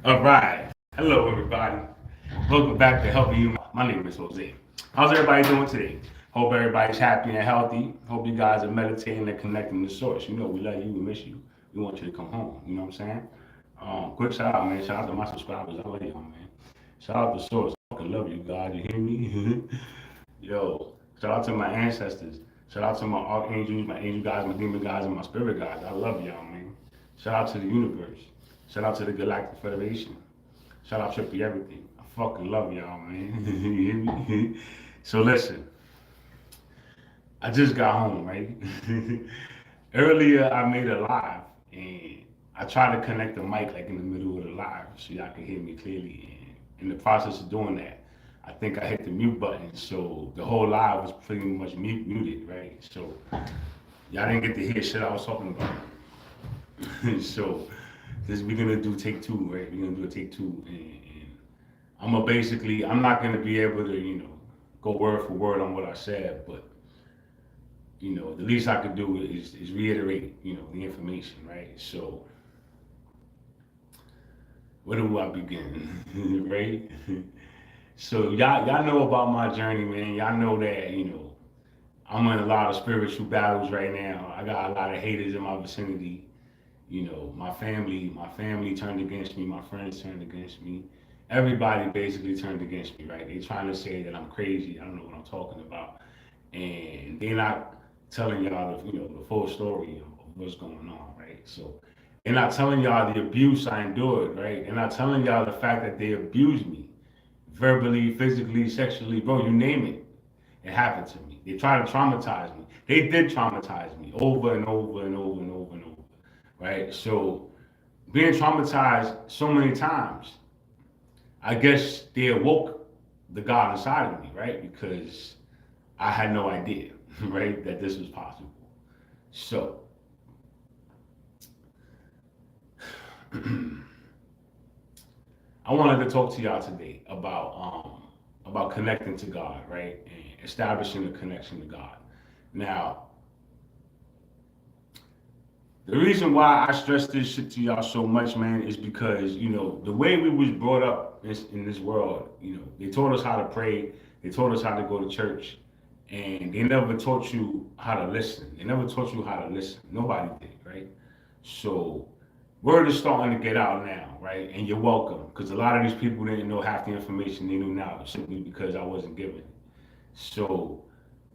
All right. Hello, everybody. Welcome back to Helping You. My name is Jose. How's everybody doing today? Hope everybody's happy and healthy. Hope you guys are meditating and connecting to Source. You know, we love you. We miss you. We want you to come home. You know what I'm saying? Quick shout out, man. Shout out to my subscribers. I love y'all, man. Shout out to Source. I fucking love you, God. You hear me? Yo, shout out to my ancestors. Shout out to my archangels, my angel guys, my demon guys, and my spirit guys. I love y'all, man. Shout out to the universe. Shout out to the Galactic Federation. Shout out Trippy Everything. I fucking love y'all, man. You hear me? So listen, I just got home, right? Earlier I made a live and I tried to connect the mic like in the middle of the live so y'all can hear me clearly. And in the process of doing that, I think I hit the mute button, so the whole live was pretty much muted, right? So y'all didn't get to hear shit I was talking about. So this we're gonna do take two, right? We're gonna do a take two, and I'm not gonna be able to, go word for word on what I said, but the least I could do is reiterate, the information, right? So where do I begin, right? So y'all know about my journey, man. Y'all know that, I'm in a lot of spiritual battles right now. I got a lot of haters in my vicinity. My family turned against me. My friends turned against me. Everybody basically turned against me, right? They trying to say that I'm crazy. I don't know what I'm talking about, and they're not telling y'all the full story of what's going on, right? So they're not telling y'all the abuse I endured, right? They're not telling y'all the fact that they abused me, verbally, physically, sexually, bro. You name it, it happened to me. They try to traumatize me. They did traumatize me over and over and over and over and over, right? So being traumatized so many times, I guess they awoke the God inside of me, right? Because I had no idea, right, that this was possible. So I wanted to talk to y'all today about connecting to God, right, and establishing a connection to God. Now, the reason why I stress this shit to y'all so much, man, is because the way we was brought up in this world. They taught us how to pray, they taught us how to go to church, and they never taught you how to listen. They never taught you how to listen. Nobody did, right? So word is starting to get out now, right? And you're welcome, because a lot of these people didn't know half the information they knew now simply because I wasn't given it. So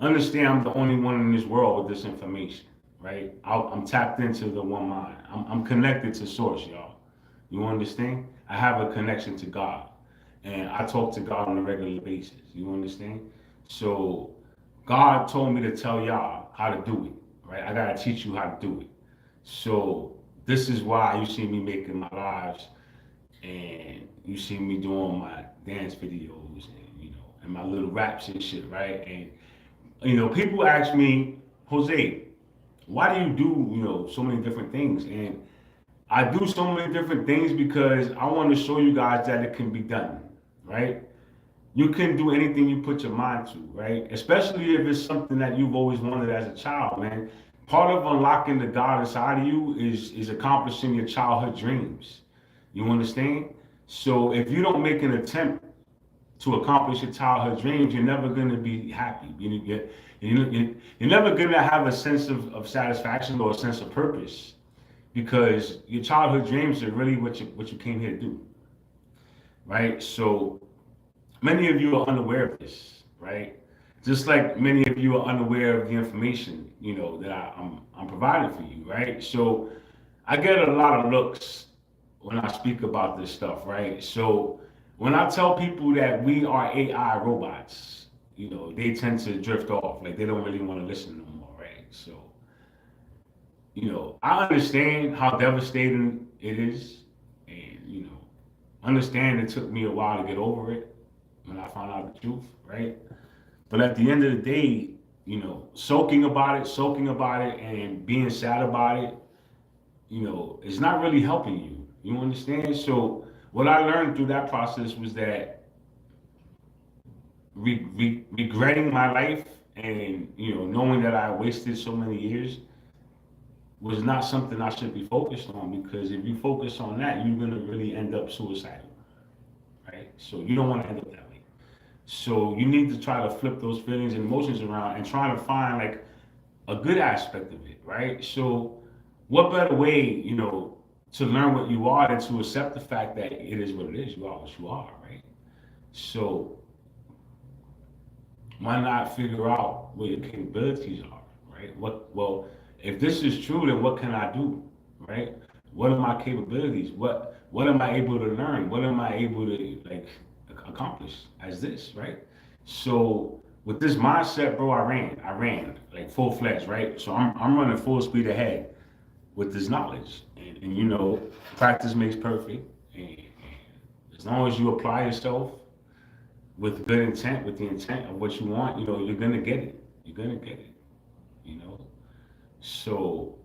understand I'm the only one in this world with this information, right? I'm tapped into the one mind. I'm connected to source, y'all. You understand? I have a connection to God. And I talk to God on a regular basis. You understand? So God told me to tell y'all how to do it, right? I gotta teach you how to do it. So this is why you see me making my lives and you see me doing my dance videos and my little raps and shit, right? And people ask me, Jose, why do you do so many different things? And I do so many different things because I want to show you guys that it can be done, right? You can do anything you put your mind to, right? Especially if it's something that you've always wanted as a child, man. Part of unlocking the God inside of you is accomplishing your childhood dreams. You understand? So if you don't make an attempt to accomplish your childhood dreams, you're never going to be happy. You're never going to have a sense of satisfaction or a sense of purpose because your childhood dreams are really what you came here to do, right? So many of you are unaware of this, right? Just like many of you are unaware of the information, that I'm providing for you, right? So I get a lot of looks when I speak about this stuff, right? So when I tell people that we are AI robots, they tend to drift off, like they don't really want to listen no more, right? So, I understand how devastating it is, and understand it took me a while to get over it when I found out the truth, right? But at the end of the day, soaking about it, and being sad about it, is not really helping you. You understand? So what I learned through that process was that regretting my life and knowing that I wasted so many years was not something I should be focused on, because if you focus on that, you're gonna really end up suicidal, right? So you don't want to end up that way. So you need to try to flip those feelings and emotions around and try to find like a good aspect of it, right? So what better way, to learn what you are than to accept the fact that it is what it is. You are what you are, right? So why not figure out what your capabilities are, right? If this is true, then what can I do, right? What are my capabilities? What am I able to learn? What am I able to like accomplish as this, right? So with this mindset, bro, I ran like full fledged, right? So I'm running full speed ahead with this knowledge, and practice makes perfect, and as long as you apply yourself with good intent, with the intent of what you want, you're gonna get it. You're gonna get it. You know. So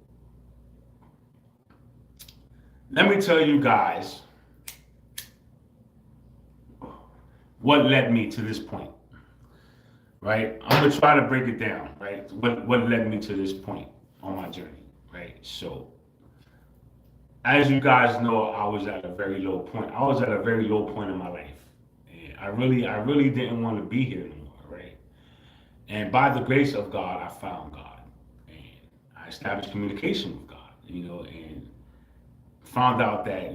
let me tell you guys what led me to this point. Right? I'm gonna try to break it down. Right? What led me to this point on my journey. Right? So as you guys know, I was at a very low point. I was at a very low point in my life. And I really didn't want to be here anymore, right? And by the grace of God, I found God. And I established communication with God, and found out that,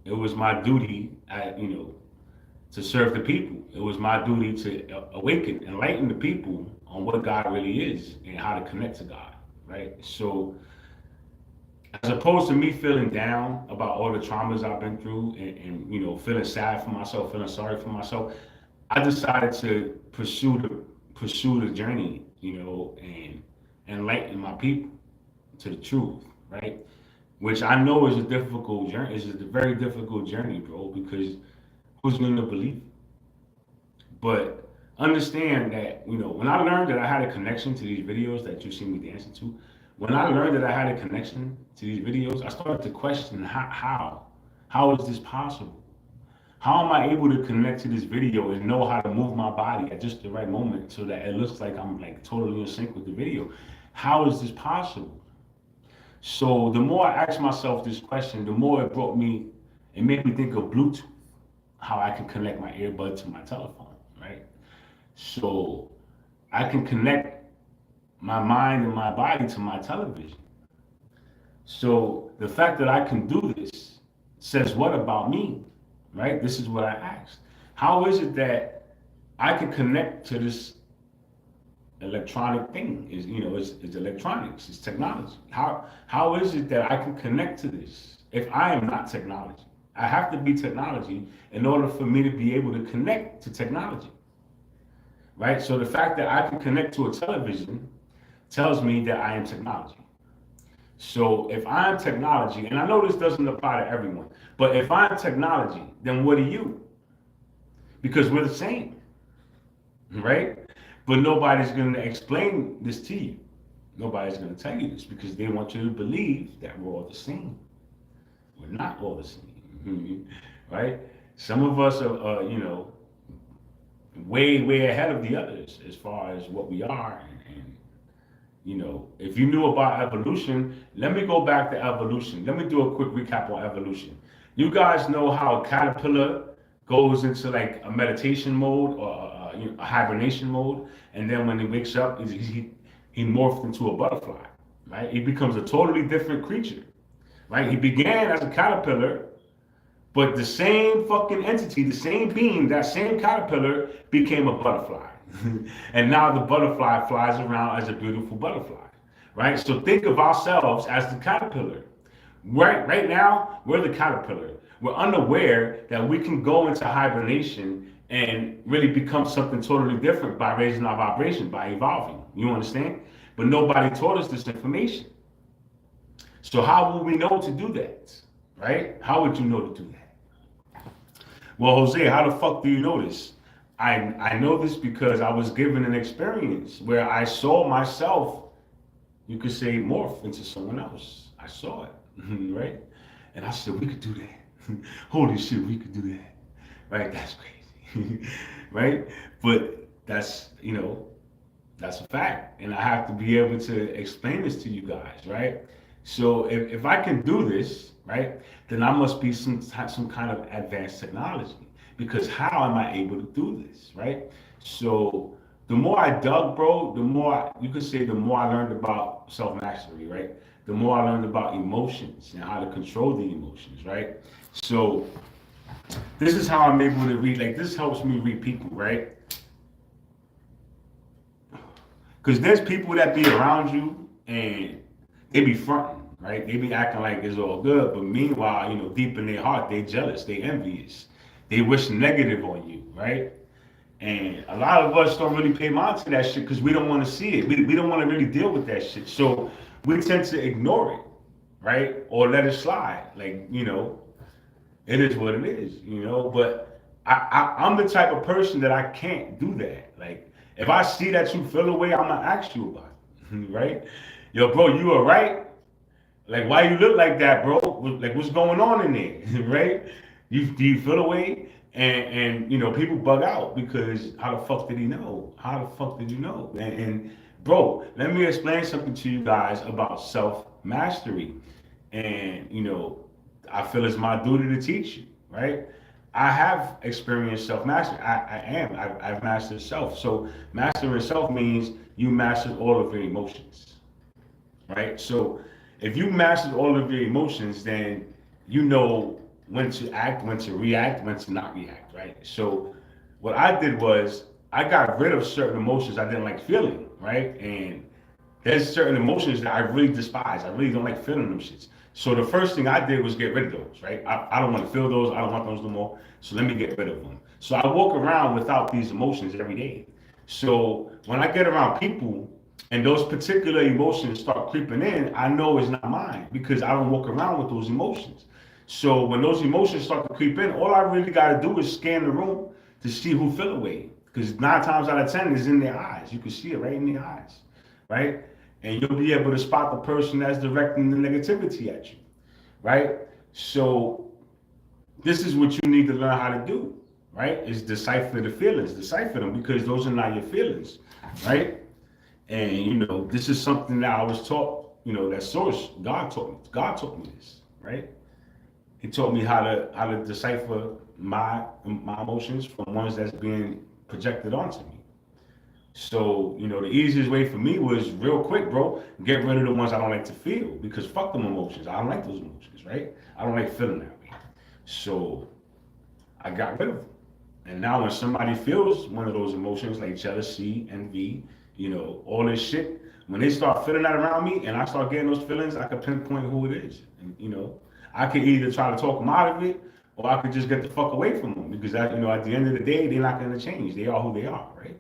it was my duty, to serve the people. It was my duty to awaken, enlighten the people on what God really is and how to connect to God, right? So as opposed to me feeling down about all the traumas I've been through, and feeling sad for myself, feeling sorry for myself, I decided to pursue the journey, and enlighten my people to the truth, right? Which I know is a difficult journey. It's a very difficult journey, bro, because who's going to believe it? But understand that, when I learned that I had a connection to these videos that you see me dancing to, when I learned that I had a connection to these videos, I started to question how is this possible? How am I able to connect to this video and know how to move my body at just the right moment so that it looks like I'm like totally in sync with the video? How is this possible? So the more I asked myself this question, the more it made me think of Bluetooth, how I can connect my earbud to my telephone, right? So I can connect my mind and my body to my television. So the fact that I can do this says what about me, right? This is what I asked. How is it that I can connect to this electronic thing? It's electronics, it's technology. How is it that I can connect to this if I am not technology? I have to be technology in order for me to be able to connect to technology, right? So the fact that I can connect to a television tells me that I am technology. So if I'm technology, and I know this doesn't apply to everyone, but if I'm technology, then what are you? Because we're the same, right? But nobody's going to explain this to you. Nobody's going to tell you this because they want you to believe that we're all the same. We're not all the same, right? Some of us are, way, way ahead of the others as far as what we are. And if you knew about evolution, let me go back to evolution. Let me do a quick recap on evolution. You guys know how a caterpillar goes into like a meditation mode or a hibernation mode, and then when he wakes up, he morphed into a butterfly, right? He becomes a totally different creature, right? He began as a caterpillar, but the same fucking entity, the same being, that same caterpillar became a butterfly. And now the butterfly flies around as a beautiful butterfly, right? So think of ourselves as the caterpillar. Right now, we're the caterpillar. We're unaware that we can go into hibernation and really become something totally different by raising our vibration, by evolving. You understand? But nobody taught us this information. So how will we know to do that? Right? How would you know to do that? Well, Jose, how the fuck do you know this? I know this because I was given an experience where I saw myself, you could say, morph into someone else. I saw it, right? And I said, we could do that. Holy shit, we could do that. Right? That's crazy. Right? But that's, That's a fact. And I have to be able to explain this to you guys, right? So if I can do this, right, then I must be some kind of advanced technology. Because how am I able to do this, right? So the more I dug, bro, the more you could say the more I learned about self mastery, right? The more I learned about emotions and how to control the emotions, right? So this is how I'm able to read. Like this helps me read people, right? Because there's people that be around you and they be fronting, right? They be acting like it's all good, but meanwhile, deep in their heart, they jealous, they envious, they wish negative on you, right? And a lot of us don't really pay mind to that shit because we don't want to see it. We don't want to really deal with that shit. So we tend to ignore it, right? Or let it slide. Like, it is what it is, But I'm the type of person that I can't do that. Like, if I see that you feel away, I'm gonna ask you about it, right? Yo, bro, you alright? Like, why you look like that, bro? Like, what's going on in there, right? Do you feel away? And people bug out because how the fuck did he know? How the fuck did you know? And bro, let me explain something to you guys about self mastery. And I feel it's my duty to teach you, right? I have experienced self mastery. I've mastered self. So mastering self means you mastered all of your emotions, right? So if you mastered all of your emotions, then you know when to act, when to react, when to not react, right? So what I did was I got rid of certain emotions I didn't like feeling, right? And there's certain emotions that I really despise. I really don't like feeling them shits. So the first thing I did was get rid of those, right? I don't want to feel those. I don't want those no more. So let me get rid of them. So I walk around without these emotions every day. So when I get around people and those particular emotions start creeping in, I know it's not mine because I don't walk around with those emotions. So when those emotions start to creep in, all I really got to do is scan the room to see who feel away. Because 9 times out of 10 is in their eyes. You can see it right in their eyes, right? And you'll be able to spot the person that's directing the negativity at you, right? So this is what you need to learn how to do, right? Is decipher the feelings, decipher them because those are not your feelings, right? And this is something that I was taught, that source, God taught me. God taught me this, right? He taught me how to decipher my emotions from ones that's being projected onto me. So, the easiest way for me was real quick, bro, get rid of the ones I don't like to feel because fuck them emotions. I don't like those emotions, right? I don't like feeling that way. So I got rid of them. And now when somebody feels one of those emotions like jealousy, envy, all this shit, when they start feeling that around me and I start getting those feelings, I can pinpoint who it is. And, I could either try to talk them out of it or I could just get the fuck away from them because, at the end of the day, they're not going to change. They are who they are, right?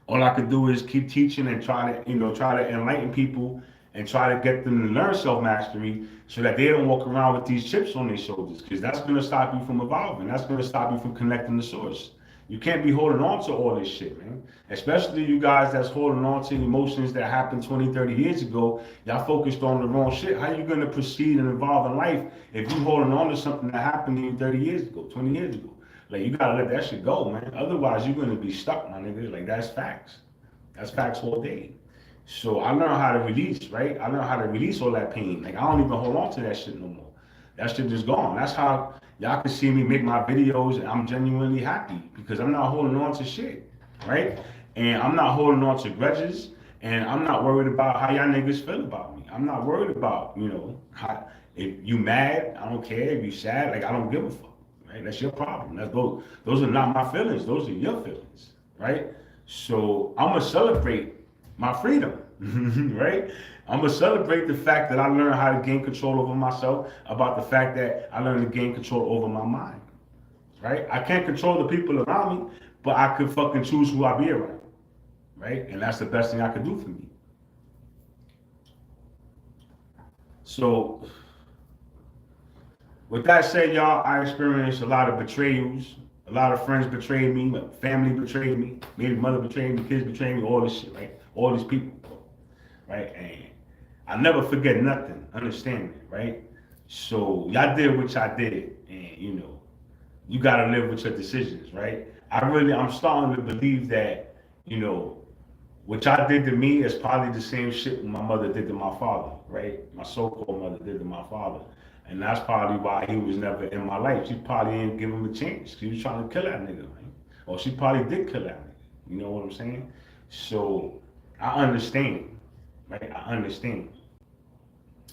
All I could do is keep teaching and try to enlighten people and try to get them to learn self-mastery so that they don't walk around with these chips on their shoulders because that's going to stop you from evolving. That's going to stop you from connecting the source. You can't be holding on to all this shit, man. Especially you guys that's holding on to emotions that happened 20, 30 years ago. Y'all focused on the wrong shit. How you going to proceed and evolve in life if you holding on to something that happened to you 30 years ago, 20 years ago? Like, you gotta let that shit go, man. Otherwise, you're gonna be stuck, my nigga. Like, that's facts. That's facts all day. So I learned how to release, right? I learned how to release all that pain. Like, I don't even hold on to that shit no more. That shit just gone. That's how y'all can see me make my videos and I'm genuinely happy because I'm not holding on to shit, right? And I'm not holding on to grudges and I'm not worried about how y'all niggas feel about me. I'm not worried about, how, if you mad, I don't care. If you sad, like, I don't give a fuck. Right? That's your problem. Those are not my feelings. Those are your feelings, right? So I'm gonna celebrate my freedom, right? I'm gonna celebrate the fact that I learned how to gain control over myself, about the fact that I learned to gain control over my mind, right? I can't control the people around me, but I could fucking choose who I be around, right? And that's the best thing I could do for me. So with that said, y'all, I experienced a lot of betrayals. A lot of friends betrayed me, my family betrayed me, maybe mother betrayed me, kids betrayed me, all this shit, right? All these people, right? And I never forget nothing, understand it, right? So y'all did what y'all did, and you gotta live with your decisions, right? I'm starting to believe that, you know, What y'all did to me is probably the same shit my mother did to my father, right? My so-called mother did to my father. And that's probably why he was never in my life. She probably didn't give him a chance. She was trying to kill that nigga, man. Or she probably did kill that nigga. You know what I'm saying? So I understand, right? I understand.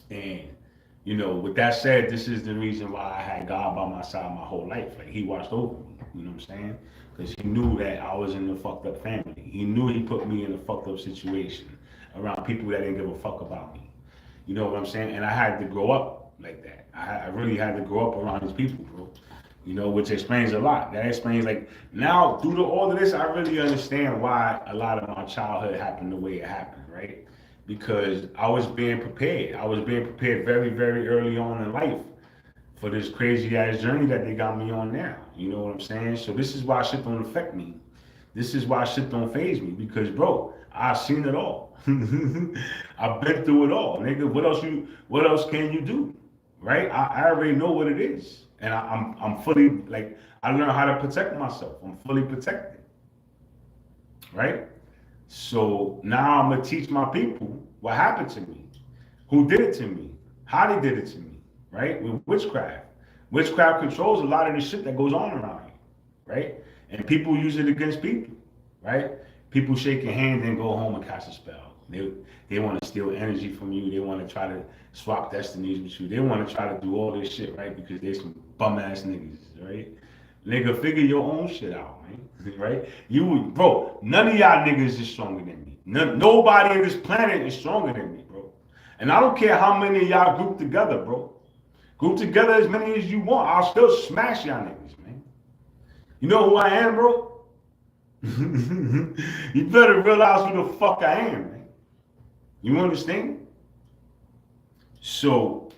And with that said, this is the reason why I had God by my side my whole life. Like he watched over me. You know what I'm saying? Because he knew that I was in a fucked up family. He knew he put me in a fucked up situation around people that didn't give a fuck about me. You know what I'm saying? And I had to grow up like that. I really had to grow up around these people, bro. Which explains a lot. That explains, like, now, due to all of this, I really understand why a lot of my childhood happened the way it happened, right? Because I was being prepared. I was being prepared very, very early on in life for this crazy ass journey that they got me on now. You know what I'm saying? So this is why shit don't affect me. This is why shit don't phase me. Because, bro, I've seen it all. I've been through it all, nigga. What else can you do? Right? I already know what it is. And I'm fully, like, I learned how to protect myself. I'm fully protected. Right? So now I'm gonna teach my people what happened to me, who did it to me, how they did it to me, right? With witchcraft. Witchcraft controls a lot of the shit that goes on around you, right? And people use it against people, right? People shake your hand and go home and cast a spell. They want to steal energy from you. They want to try to swap destinies with you. They want to try to do all this shit, right? Because they're some bum ass niggas, right? Nigga, figure your own shit out, man. Right? Bro, none of y'all niggas is stronger than me. Nobody on this planet is stronger than me, bro. And I don't care how many of y'all group together, bro. Group together as many as you want. I'll still smash y'all niggas, man. You know who I am, bro? You better realize who the fuck I am, man. You understand? So,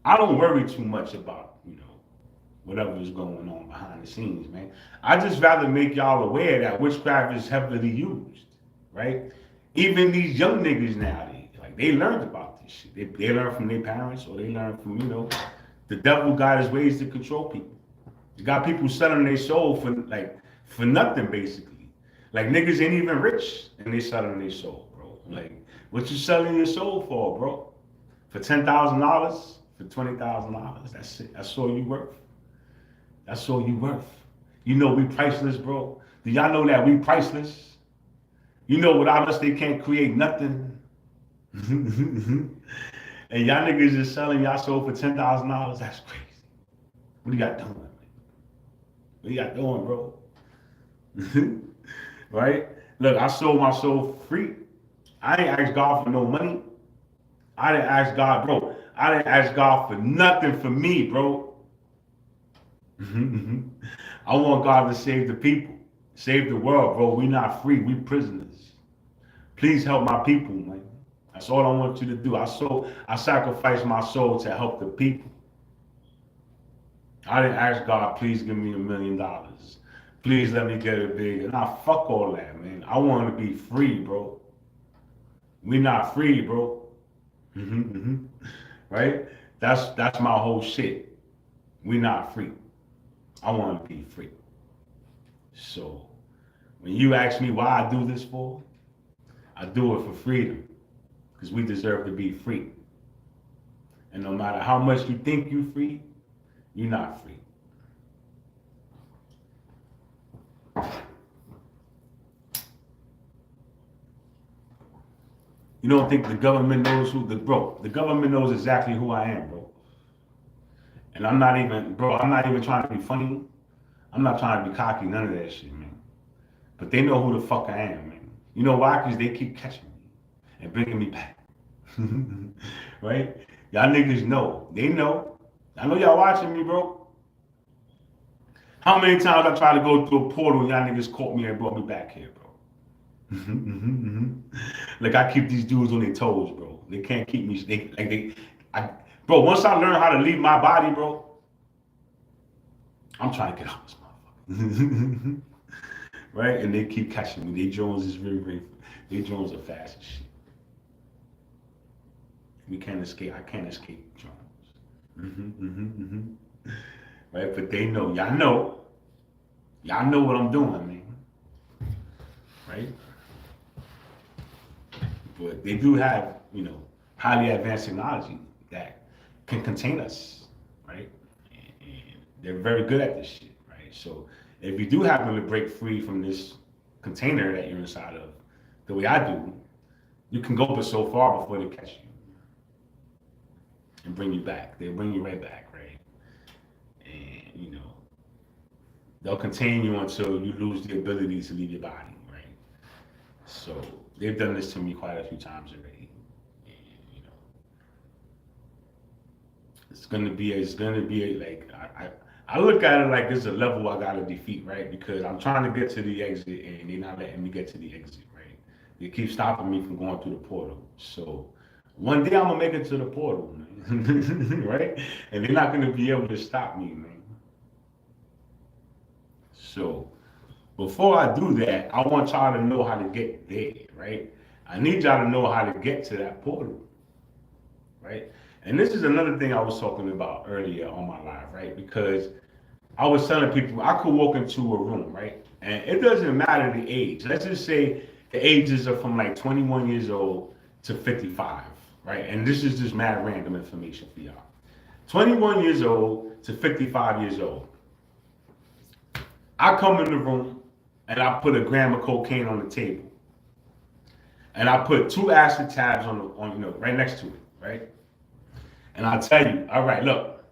I don't worry too much about, whatever is going on behind the scenes, man. I just rather make y'all aware that witchcraft is heavily used, right? Even these young niggas nowadays, like, they learned about this shit. They learned from their parents, or they learned from, the devil got his ways to control people. You got people selling their soul for nothing, basically. Like, niggas ain't even rich and they selling their soul, bro. Like, what you selling your soul for, bro? For $10,000? For $20,000? That's it. That's all you worth. That's all you worth. We priceless, bro. Do y'all know that we priceless? Without us, they can't create nothing. And y'all niggas is selling y'all soul for $10,000. That's crazy. What are y'all doing, man? What are y'all doing, bro? Right? Look, I sold my soul free. I ain't asked God for no money. I didn't ask God, bro. I didn't ask God for nothing for me, bro. I want God to save the people, save the world, bro. We not free. We prisoners. Please help my people, man. That's all I want you to do. I sacrificed my soul to help the people. I didn't ask God, please give me $1 million. Please let me get it big. Nah, fuck all that, man. I want to be free, bro. We not free, bro. Right? That's my whole shit. We not free. I want to be free. So, when you ask me why I do this for, I do it for freedom. Because we deserve to be free. And no matter how much you think you're free, you're not free. You don't think the government knows the government knows exactly who I am, bro. And I'm not even trying to be funny. I'm not trying to be cocky, none of that shit, man. But they know who the fuck I am, man. You know why? Because they keep catching me and bringing me back. Right? Y'all niggas know. They know. I know y'all watching me, bro. How many times I tried to go through a portal and y'all niggas caught me and brought me back here, bro? Like, I keep these dudes on their toes, bro. They can't keep me. Bro, once I learn how to leave my body, bro, I'm trying to get out this motherfucker. Right? And they keep catching me. They drones is they drones are fast as shit. We can't escape. I can't escape drones. Right? But they know. Y'all know what I'm doing, man. right? But they do have, highly advanced technology that can contain us, right? And they're very good at this shit, right? So if you do happen to break free from this container that you're inside of, the way I do, you can go but so far before they catch you and bring you back. They'll bring you right back, right? And they'll contain you until you lose the ability to leave your body, right? So they've done this to me quite a few times already. And, it's gonna be like I look at it like it's a level I gotta defeat, right? Because I'm trying to get to the exit and they're not letting me get to the exit, right? They keep stopping me from going through the portal. So one day I'm gonna make it to the portal, man. Right? And they're not gonna be able to stop me, man. So before I do that, I want y'all to know how to get there, right? I need y'all to know how to get to that portal, right? And this is another thing I was talking about earlier on my live, right? Because I was telling people I could walk into a room, right? And it doesn't matter the age. Let's just say the ages are from like 21 years old to 55, right? And this is just mad random information for y'all. 21 years old to 55 years old. I come in the room and I put a gram of cocaine on the table. And I put 2 acid tabs on right next to it, right? And I tell you, all right, look,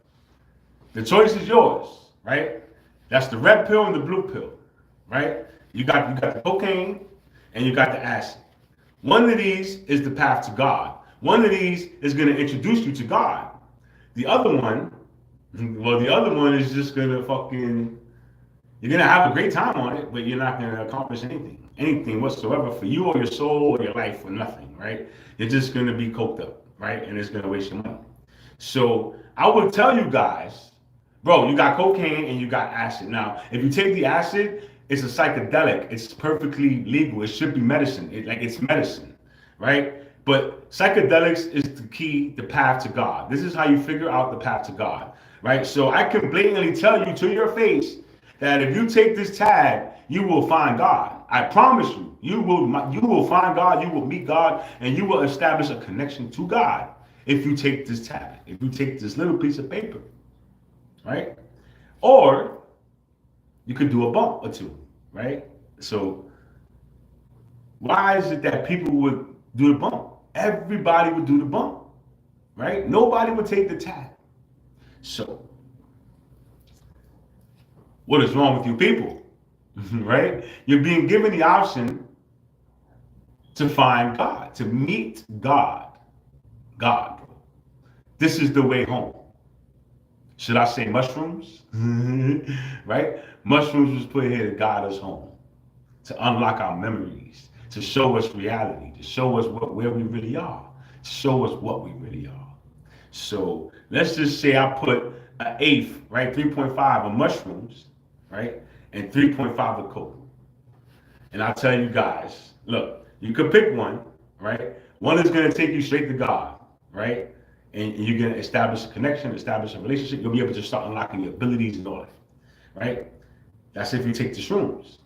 the choice is yours, right? That's the red pill and the blue pill, right? You got the cocaine and you got the acid. One of these is the path to God. One of these is going to introduce you to God. The other one is just going to you're going to have a great time on it, but you're not going to accomplish anything whatsoever for you or your soul or your life or nothing, right? You're just going to be coked up, right? And it's going to waste your money. So I would tell you guys, bro, you got cocaine and you got acid. Now, if you take the acid, it's a psychedelic. It's perfectly legal. It should be medicine. It's medicine, right? But psychedelics is the path to God. This is how you figure out the path to God, right? So I can blatantly tell you to your face that if you take this tab, you will find God. I promise you, you will find God, you will meet God, and you will establish a connection to God if you take this tablet, if you take this little piece of paper, right? Or you could do a bump or two, right? So why is it that people would do the bump? Everybody would do the bump, right? Nobody would take the tab. So what is wrong with you people, right? You're being given the option to find God, to meet God. God, bro. This is the way home. Should I say mushrooms? Right? Mushrooms was put here to guide us home, to unlock our memories, to show us reality, to show us where we really are, to show us what we really are. So let's just say I put an eighth, right, 3.5 of mushrooms, right, and 3.5 of coke. And I tell you guys, look, you could pick one, right? One is going to take you straight to God, right? And you're going to establish a connection, establish a relationship. You'll be able to start unlocking your abilities in life, right? That's if you take the shrooms.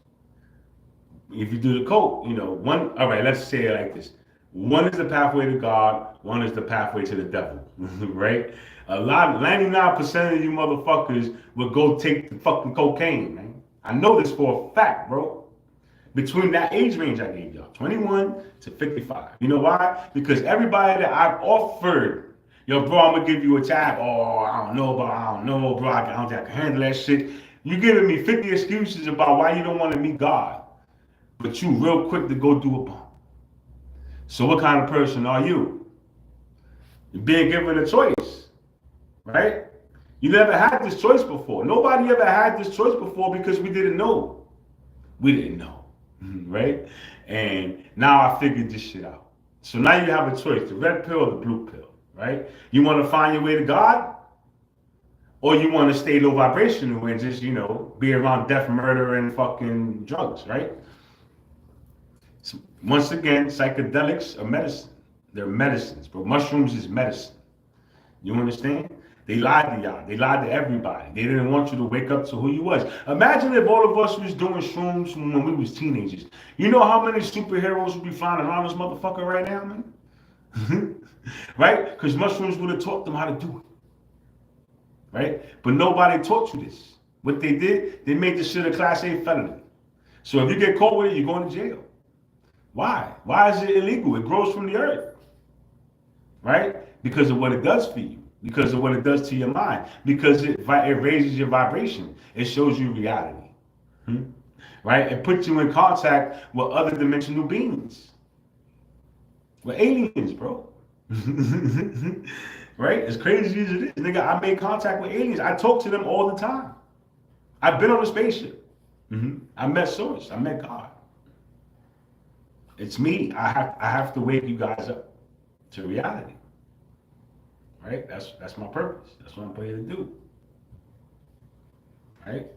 If you do the coke, one, all right, let's say it like this. One is the pathway to God, one is the pathway to the devil, right? 99% of you motherfuckers will go take the fucking cocaine, man. I know this for a fact, bro. Between that age range I gave y'all, 21 to 55. You know why? Because everybody that I've offered, yo, bro, I'm gonna give you a tab. Oh, I don't know, bro. I don't think I can handle that shit. You giving me 50 excuses about why you don't want to meet God, but you real quick to go do a bump. So what kind of person are you? You're being given a choice, right? You never had this choice before. Nobody ever had this choice before because we didn't know. We didn't know. Right? And now I figured this shit out. So now you have a choice, the red pill or the blue pill, right? You want to find your way to God, or you want to stay low vibrational and just, be around death, murder, and fucking drugs, right? So once again, psychedelics are medicine. They're medicines, but mushrooms is medicine. You understand? They lied to y'all. They lied to everybody. They didn't want you to wake up to who you was. Imagine if all of us was doing shrooms when we was teenagers. You know how many superheroes would be flying around this motherfucker right now, man? Right? Because mushrooms would have taught them how to do it. Right? But nobody taught you this. What they did, they made this shit a class A felony. So if you get caught with it, you're going to jail. Why? Why is it illegal? It grows from the earth. Right? Because of what it does for you. Because of what it does to your mind. Because it raises your vibration. It shows you reality. Right? It puts you in contact with other dimensional beings. With aliens, bro. Right? As crazy as it is, nigga, I made contact with aliens. I talk to them all the time. I've been on a spaceship. I met Source. I met God. It's me. I have to wake you guys up to reality. Right? That's my purpose. That's what I'm here to do. Right?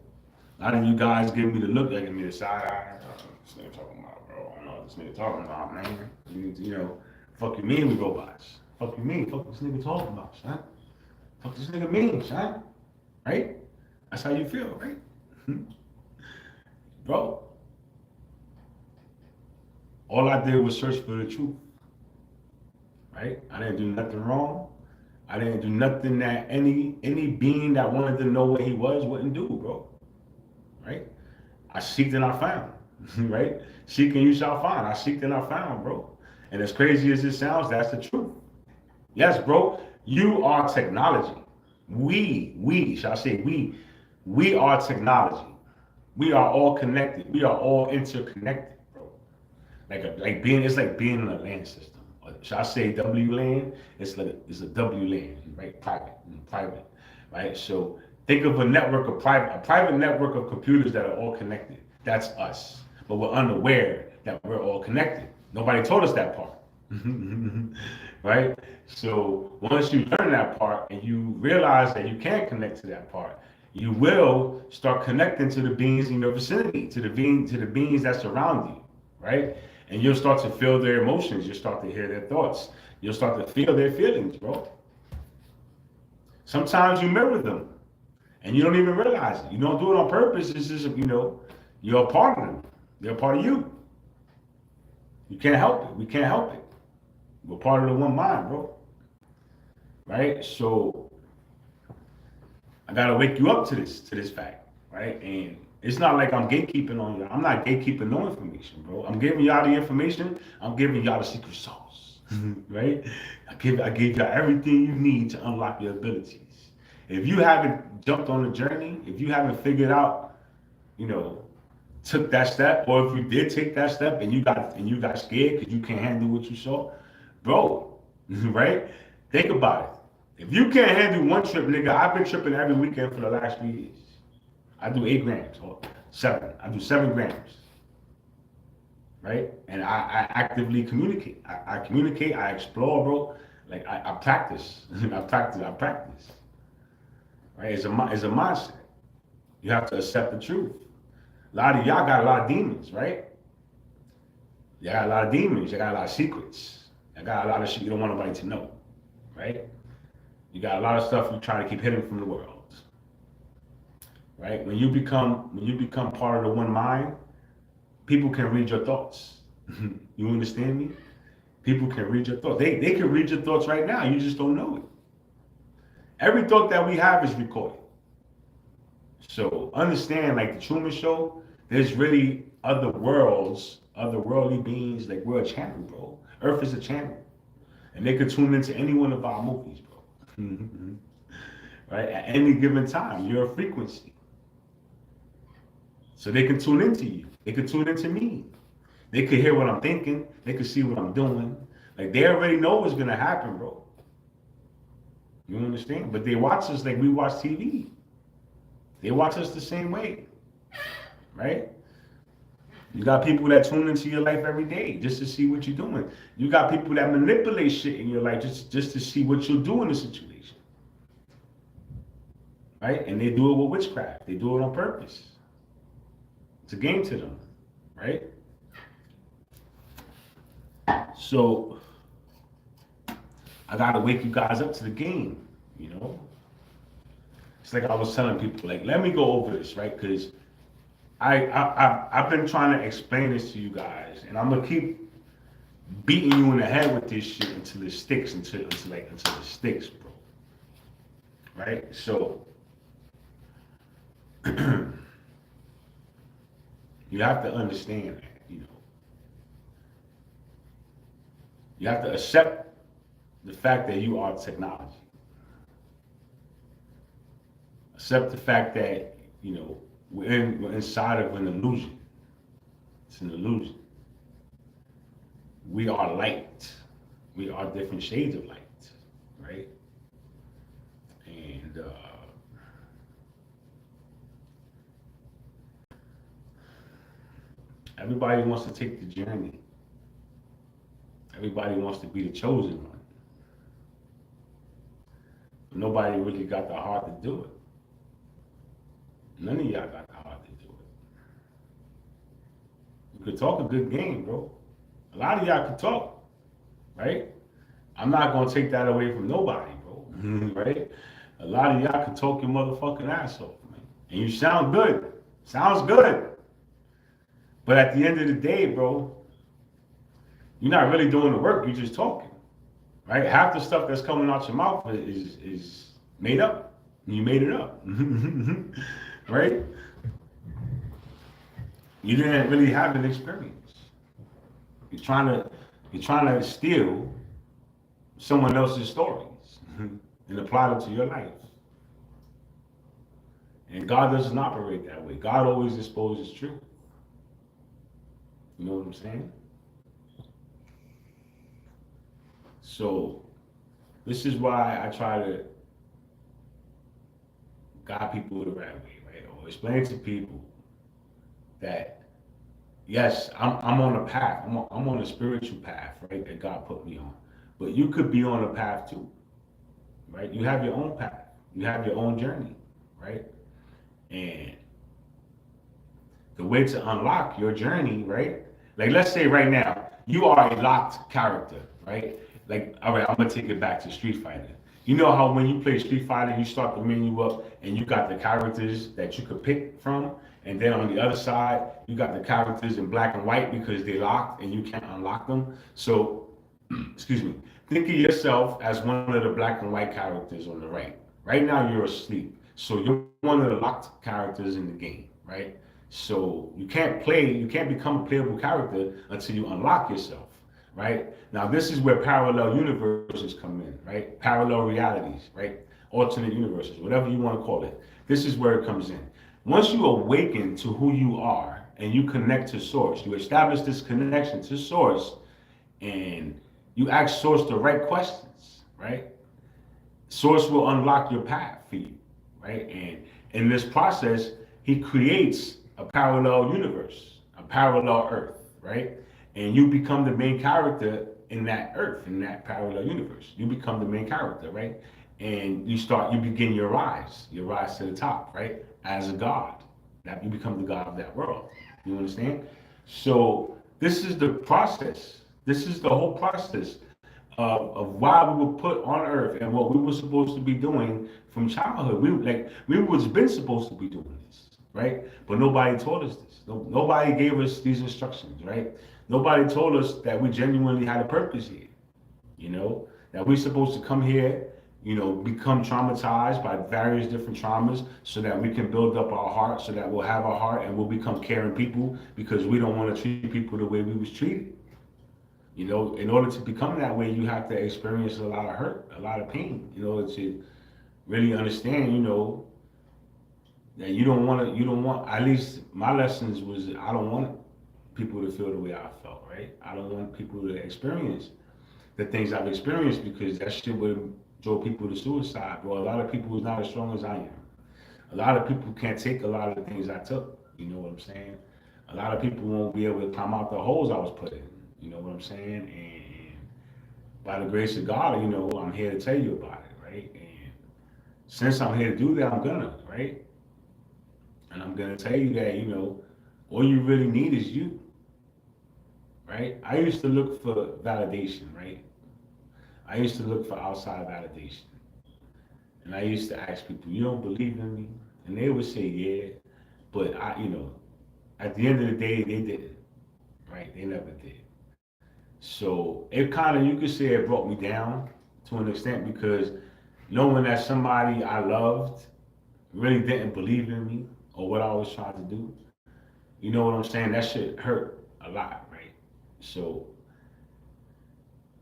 A lot of you guys give me the look, like give me the side eye. This nigga talking about, bro. I don't know what this nigga talking about, man. You know, fuck you mean we robots. Fuck you mean. Fuck this nigga talking about, son. Fuck this nigga mean, son. Right? That's how you feel, right? Bro. All I did was search for the truth. Right? I didn't do nothing wrong. I didn't do nothing that any being that wanted to know what he was wouldn't do, bro. Right? I seeked and I found. Right? Seek and you shall find. I seeked and I found, bro. And as crazy as it sounds, that's the truth. Yes, bro. You are technology. Shall I say we are technology. We are all connected. We are all interconnected, bro. It's like being in a land system. Should I say W land? It's a W land, right? Private, right? So think of a private network of computers that are all connected. That's us, but we're unaware that we're all connected. Nobody told us that part, right? So once you learn that part and you realize that you can't connect to that part, you will start connecting to the beings in your vicinity, to the beings that surround you, right? And you'll start to feel their emotions. You'll start to hear their thoughts. You'll start to feel their feelings, bro. Sometimes you mirror them, and you don't even realize it. You don't do it on purpose. It's just, you're a part of them. They're a part of you. You can't help it. We can't help it. We're part of the one mind, bro. Right? So I gotta wake you up to this fact, right? And it's not like I'm gatekeeping on you. I'm not gatekeeping no information, bro. I'm giving y'all the information. I'm giving y'all the secret sauce, right? I gave y'all everything you need to unlock your abilities. If you haven't jumped on the journey, if you haven't figured out, took that step, or if you did take that step and you got scared because you can't handle what you saw, bro, right? Think about it. If you can't handle one trip, nigga, I've been tripping every weekend for the last 3 years. I do 8 grams or 7. I do 7 grams, right? And I actively communicate. I communicate. I explore, bro. Like I practice. I practice. Right? It's a mindset. You have to accept the truth. A lot of y'all got a lot of demons, right? You got a lot of demons. You got a lot of secrets. You got a lot of shit you don't want nobody to know, right? You got a lot of stuff you try to keep hidden from the world. Right? When you become part of the one mind, people can read your thoughts. You understand me? People can read your thoughts. They can read your thoughts right now. You just don't know it. Every thought that we have is recorded. So understand, like the Truman Show, there's really other worlds, other worldly beings. Like we're a channel, bro. Earth is a channel, and they could tune into any one of our movies, bro. Right? At any given time, you're a frequency. So they can tune into you. They can tune into me. They could hear what I'm thinking. They could see what I'm doing. Like they already know what's gonna happen, bro. You understand? But they watch us like we watch TV. They watch us the same way, right? You got people that tune into your life every day just to see what you're doing. You got people that manipulate shit in your life just to see what you'll do in the situation, right? And they do it with witchcraft. They do it on purpose. It's a game to them, right? So I gotta wake you guys up to the game, it's like I was telling people, like, let me go over this, right? Because I've been trying to explain this to you guys, and I'm gonna keep beating you in the head with this shit until it sticks, until it sticks, bro. Right? So you have to understand that, you have to accept the fact that you are technology. Accept the fact that, we're inside of an illusion. It's an illusion. We are light. We are different shades of light, right? And everybody wants to take the journey. Everybody wants to be the chosen one. But nobody really got the heart to do it. None of y'all got the heart to do it. You could talk a good game, bro. A lot of y'all could talk, right? I'm not gonna take that away from nobody, bro. Right? A lot of y'all can talk your motherfucking ass off, man. And you sound good. Sounds good. But at the end of the day, bro, you're not really doing the work, you're just talking. Right? Half the stuff that's coming out your mouth is made up. You made it up. Right? You didn't really have an experience. You're trying to steal someone else's stories and apply them to your life. And God doesn't operate that way. God always exposes truth. You know what I'm saying? So this is why I try to guide people the right way, right? Or explain to people that yes, I'm on a path. I'm on a spiritual path, right? That God put me on. But you could be on a path too, right? You have your own path. You have your own journey, right? And the way to unlock your journey, right? Like let's say right now, you are a locked character, right? Like, all right, I'm gonna take it back to Street Fighter. You know how when you play Street Fighter, you start the menu up and you got the characters that you could pick from, and then on the other side, you got the characters in black and white because they locked and you can't unlock them. So, excuse me, think of yourself as one of the black and white characters on the right. Right now, you're asleep. So you're one of the locked characters in the game, right? So you can't become a playable character until you unlock yourself, right? Now this is where parallel universes come in, right? Parallel realities, right? Alternate universes, whatever you want to call it. This is where it comes in. Once you awaken to who you are and you connect to source, you establish this connection to source and you ask source the right questions, right? Source will unlock your path for you, right? And in this process, he creates a parallel universe, a parallel earth, right? And you become the main character in that earth, in that parallel universe. You become the main character, right? And you begin your rise to the top, right? As a god. That you become the god of that world. You understand? So this is the process. This is the whole process of why we were put on earth and what we were supposed to be doing from childhood. We was been supposed to be doing this, right? But nobody taught us this. Nobody gave us these instructions, right? Nobody told us that we genuinely had a purpose here, that we're supposed to come here, become traumatized by various different traumas so that we can build up our heart, so that we'll have our heart and we'll become caring people because we don't want to treat people the way we was treated. In order to become that way, you have to experience a lot of hurt, a lot of pain, in order to really understand, that you don't want, at least my lessons was, I don't want people to feel the way I felt, right? I don't want people to experience the things I've experienced because that shit would drove people to suicide, bro. A lot of people is not as strong as I am. A lot of people can't take a lot of the things I took, you know what I'm saying? A lot of people won't be able to come out the holes I was put in, you know what I'm saying? And by the grace of God, I'm here to tell you about it, right? And since I'm here to do that, I'm gonna, right? And I'm gonna tell you that, all you really need is you, right? I used to look for validation, right? I used to look for outside validation. And I used to ask people, you don't believe in me? And they would say, yeah. But at the end of the day, they didn't, right? They never did. So it kind of, you could say it brought me down to an extent because knowing that somebody I loved really didn't believe in me or what I was trying to do, you know what I'm saying? That shit hurt a lot, right? So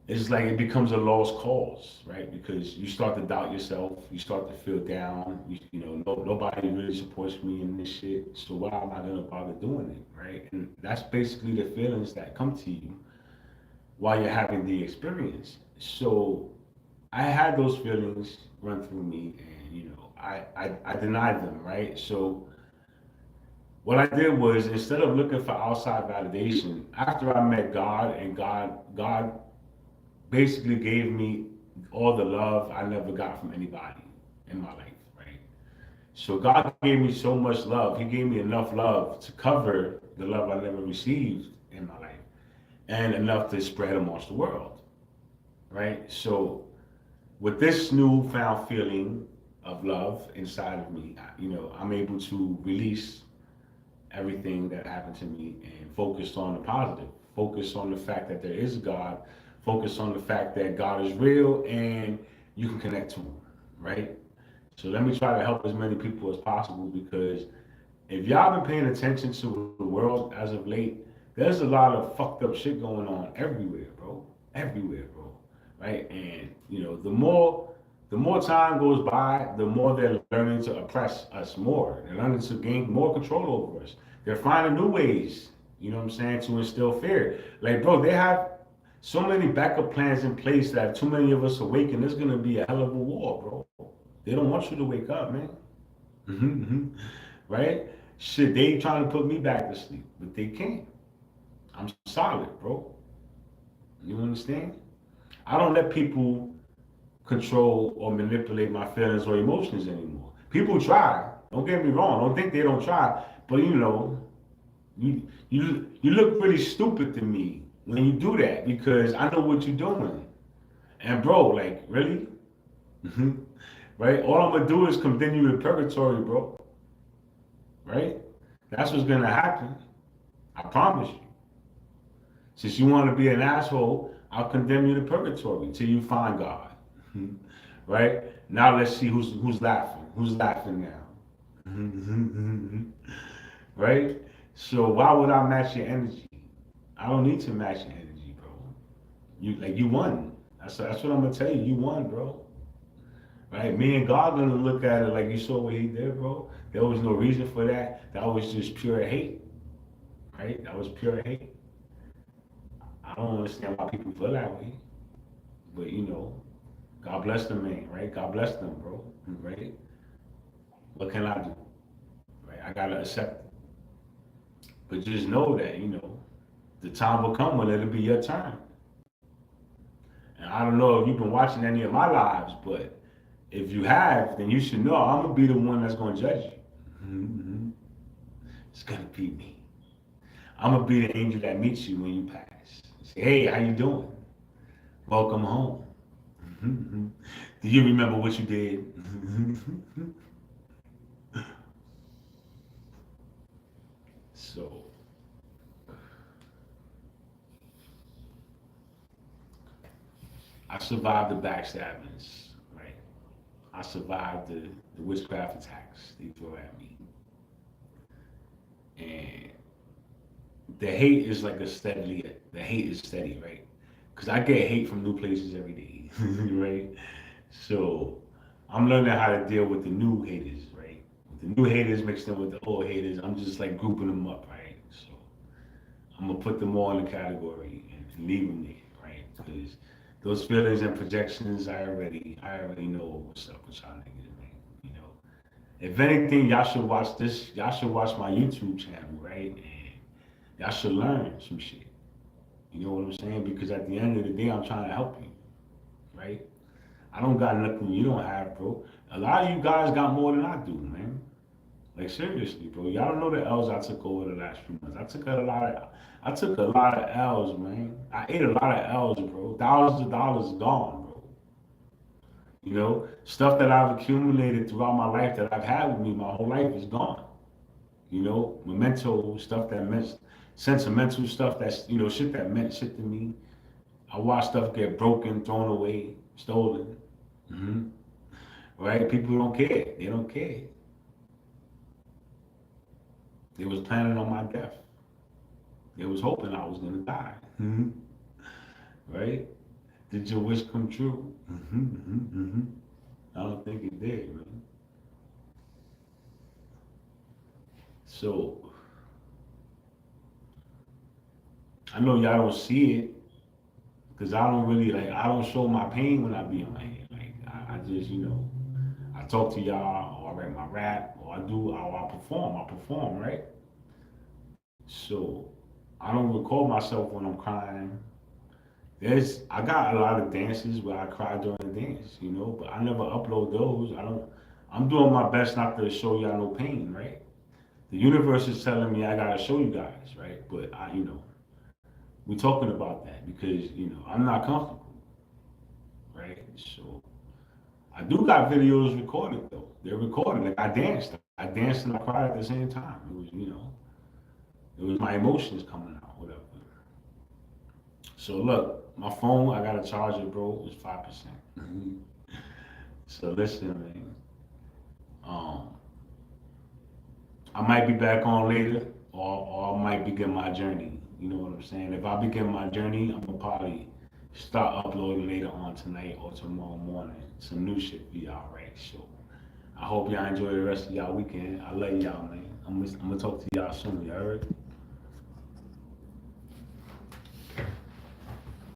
it's like it becomes a lost cause, right? Because you start to doubt yourself, you start to feel down. Nobody really supports me in this shit. So why am I gonna bother doing it, right? And that's basically the feelings that come to you while you're having the experience. So I had those feelings run through me, and I denied them, right? So what I did was instead of looking for outside validation, after I met God and God basically gave me all the love I never got from anybody in my life, right? So God gave me so much love. He gave me enough love to cover the love I never received in my life and enough to spread amongst the world, right? So with this newfound feeling of love inside of me, I'm able to release everything that happened to me and focus on the positive. Focus on the fact that there is a God. Focus on the fact that God is real and you can connect to Him, right? So let me try to help as many people as possible because if y'all been paying attention to the world as of late, there's a lot of fucked up shit going on everywhere, bro. Everywhere, bro. Right? And the more time goes by, the more they're learning to oppress us more. They're learning to gain more control over us. They're finding new ways, you know what I'm saying, to instill fear. Like, bro, they have so many backup plans in place that if too many of us awaken, there's gonna be a hell of a war, bro. They don't want you to wake up, man. Right? Shit, they trying to put me back to sleep, but they can't. I'm solid, bro. You understand? I don't let people control or manipulate my feelings or emotions anymore. People try. Don't get me wrong. Don't think they don't try. But you look really stupid to me when you do that because I know what you're doing. And bro, like really, right? All I'm gonna do is condemn you to purgatory, bro. Right? That's what's gonna happen. I promise you. Since you want to be an asshole, I'll condemn you to purgatory till you find God. Right? Now let's see who's laughing. Who's laughing now? Right? So why would I match your energy? I don't need to match your energy, bro. You won. That's what I'm gonna tell you. You won, bro. Right? Me and God gonna look at it like you saw what he did, bro. There was no reason for that. That was just pure hate. Right? That was pure hate. I don't understand why people feel that way. But God bless them, man, right? God bless them, bro. Right? What can I do? Right? I gotta accept it. But just know that, the time will come when it'll be your turn. And I don't know if you've been watching any of my lives, but if you have, then you should know I'm gonna be the one that's gonna judge you. Mm-hmm. It's gonna be me. I'm gonna be the angel that meets you when you pass. Say, hey, how you doing? Welcome home. Mm-hmm. Do you remember what you did? So I survived the backstabbings, right? I survived the witchcraft attacks they throw at me. And the hate is steady, right? Because I get hate from new places every day, right? So I'm learning how to deal with the new haters, right? With the new haters mixed in with the old haters, I'm just like grouping them up, right? So I'm gonna put them all in a category and leave them there, right? Because those feelings and projections, I already know what's up with y'all niggas, man. You know, if anything, y'all should watch this. Y'all should watch my YouTube channel, right? And y'all should learn some shit. You know what I'm saying? Because at the end of the day, I'm trying to help you, right? I don't got nothing you don't have, bro. A lot of you guys got more than I do, man. Like seriously, bro. Y'all don't know the L's I took over the last few months. I took a lot of L's, man. I ate a lot of L's, bro. Thousands of dollars gone, bro. You know, stuff that I've accumulated throughout my life that I've had with me my whole life is gone. You know, memento stuff that meant sentimental stuff that's shit that meant shit to me. I watch stuff get broken, thrown away, stolen. Hmm. Right? People don't care. They don't care. They was planning on my death. They was hoping I was gonna die. Hmm. Right? Did your wish come true? Hmm. Hmm. Hmm. I don't think it did, man. So I know y'all don't see it because I don't really I don't show my pain when I be on here. Like I just I talk to y'all or I write my rap or I perform. I perform, right? So I don't record myself when I'm crying. I got a lot of dances where I cry during the dance, but I never upload those. I don't. I'm doing my best not to show y'all no pain, right? The universe is telling me I gotta show you guys, right? But we talking about that because I'm not comfortable, right? So I do got videos recorded though. They're recorded. Like I danced and I cried at the same time. It was my emotions coming out, whatever. So look, my phone, I got a charger, bro. It's 5%. So listen, man. Um, I might be back on later, or I might begin my journey. You know what I'm saying? If I begin my journey, I'm gonna probably start uploading later on tonight or tomorrow morning. Some new shit for y'all, right? So I hope y'all enjoy the rest of y'all weekend. I love y'all, man. I'm gonna talk to y'all soon. You heard?